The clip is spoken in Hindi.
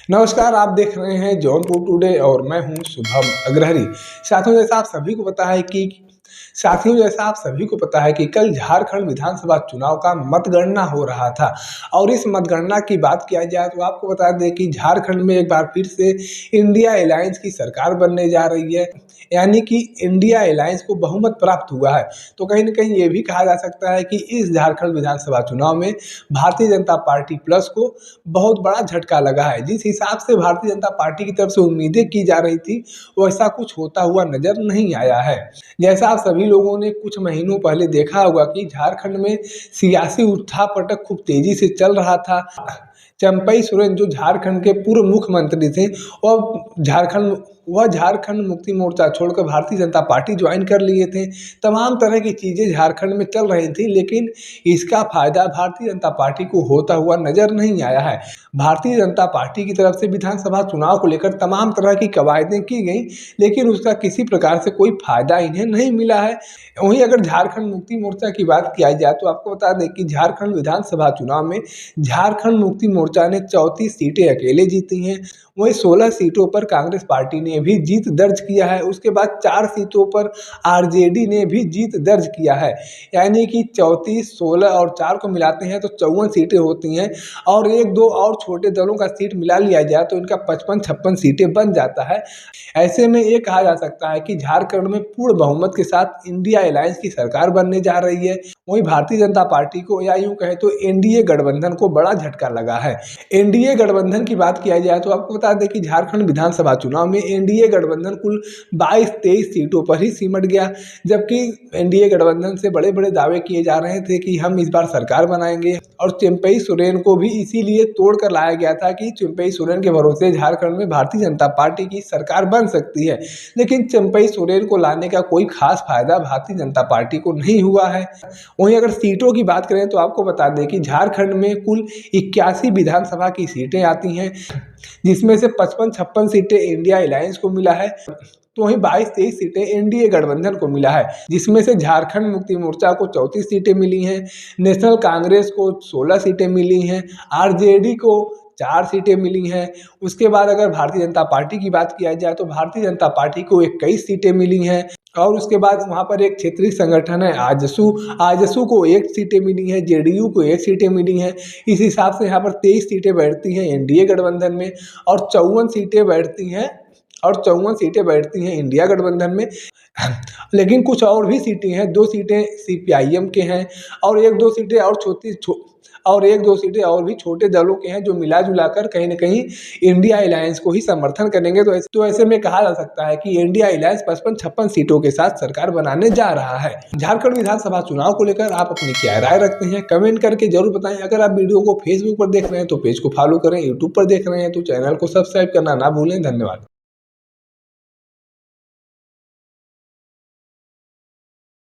नमस्कार, आप देख रहे हैं जौनपुर टुडे और मैं हूं शुभम अग्रहरी। साथियों जैसा आप सभी को पता है कि कल झारखंड विधानसभा चुनाव का मतगणना हो रहा था और इस मतगणना की बात किया जाए तो आपको बता दें कि झारखंड में एक बार फिर से इंडिया अलायंस की सरकार बनने जा रही है, यानी कि इंडिया अलायंस को बहुमत प्राप्त हुआ है। तो कहीं ना कहीं ये भी कहा जा सकता है कि इस झारखंड विधानसभा चुनाव में भारतीय जनता पार्टी प्लस को बहुत बड़ा झटका लगा है। जिस हिसाब से भारतीय जनता पार्टी की तरफ से उम्मीदें की जा रही थी वैसा कुछ होता हुआ नजर नहीं आया है। जैसा आप सभी लोगों ने कुछ महीनों पहले देखा होगा कि झारखंड में सियासी उठापटक खूब तेजी से चल रहा था। चंपई सोरेन जो झारखंड के पूर्व मुख्यमंत्री थे वह झारखंड मुक्ति मोर्चा छोड़कर भारतीय जनता पार्टी ज्वाइन कर लिए थे। तमाम तरह की चीज़ें झारखंड में चल रही थी, लेकिन इसका फायदा भारतीय जनता पार्टी को होता हुआ नजर नहीं आया है। भारतीय जनता पार्टी की तरफ से विधानसभा चुनाव को लेकर तमाम तरह की कवायदें की गई, लेकिन उसका किसी प्रकार से कोई फायदा इन्हें नहीं मिला है। वहीं अगर झारखंड मुक्ति मोर्चा की बात किया जाए तो आपको बता दें कि झारखंड विधानसभा चुनाव में झारखंड मुक्ति मोर्चा ने 34 सीटें अकेले जीती हैं। वहीं 16 सीटों पर कांग्रेस पार्टी ने भी जीत दर्ज किया है। उसके बाद 4 सीटों पर आरजेडी ने भी जीत दर्ज किया है, यानी कि 34, 16 और 4 को मिलाते हैं तो 54 सीटें होती हैं और 1-2 और छोटे दलों का सीट मिला लिया जाए तो इनका 55-56 सीटें बन जाता है। ऐसे में ये कहा जा सकता है कि झारखंड में पूर्ण बहुमत के साथ इंडिया अलायंस की सरकार बनने जा रही है। वहीं भारतीय जनता पार्टी को या यूं कहें तो एनडीए गठबंधन को बड़ा झटका लगा है। एनडीए गठबंधन की बात किया जाए तो आपको बता दें कि झारखंड विधानसभा चुनाव में एनडीए गठबंधन कुल 22-23 सीटों पर ही सिमट गया, जबकि एनडीए गठबंधन से बड़े बड़े दावे किए जा रहे थे कि हम इस बार सरकार बनाएंगे और चिंपई सोरेन को भी इसीलिए तोड़ कर लाया गया था कि चिंपई सोरेन के भरोसे झारखंड में भारतीय जनता पार्टी की सरकार बन सकती है। लेकिन चिंपई सोरेन को लाने का कोई खास फायदा भारतीय जनता पार्टी को नहीं हुआ है। वहीं अगर सीटों की बात करें तो आपको बता दें कि झारखंड में कुल 81 विधानसभा की सीटें आती हैं, जिसमें से 55-56 सीटें इंडिया अलायंस को मिला है, तो वहीं 22-23 सीटें एनडीए गठबंधन को मिला है, जिसमें से झारखंड मुक्ति मोर्चा को 34 सीटें मिली हैं, नेशनल कांग्रेस को 16 सीटें मिली हैं, आरजेडी को 4 सीटें मिली हैं। उसके बाद अगर भारतीय जनता पार्टी की बात किया जाए तो भारतीय जनता पार्टी को 21 सीटें मिली हैं और उसके बाद वहाँ पर एक क्षेत्रीय संगठन है आजसू को 1 सीटें मिली हैं, जेडीयू को 1 सीटें मिली हैं। इस हिसाब से यहाँ पर 23 सीटें बैठती हैं एनडीए गठबंधन में और 54 सीटें बैठती हैं इंडिया गठबंधन में। लेकिन कुछ और भी सीटें हैं, 2 सीटें सीपीआईएम के हैं और 1-2 सीटें और भी छोटे दलों के हैं, जो मिला जुला कर कहीं ना कहीं इंडिया अलायंस को ही समर्थन करेंगे। तो ऐसे में कहा जा सकता है कि इंडिया अलायंस 55-56 सीटों के साथ सरकार बनाने जा रहा है। झारखंड विधानसभा चुनाव को लेकर आप अपनी क्या राय रखते हैं, कमेंट करके जरूर बताएं। अगर आप वीडियो को फेसबुक पर देख रहे हैं तो पेज को फॉलो करें, यूट्यूब पर देख रहे हैं तो चैनल को सब्सक्राइब करना ना भूलें। धन्यवाद।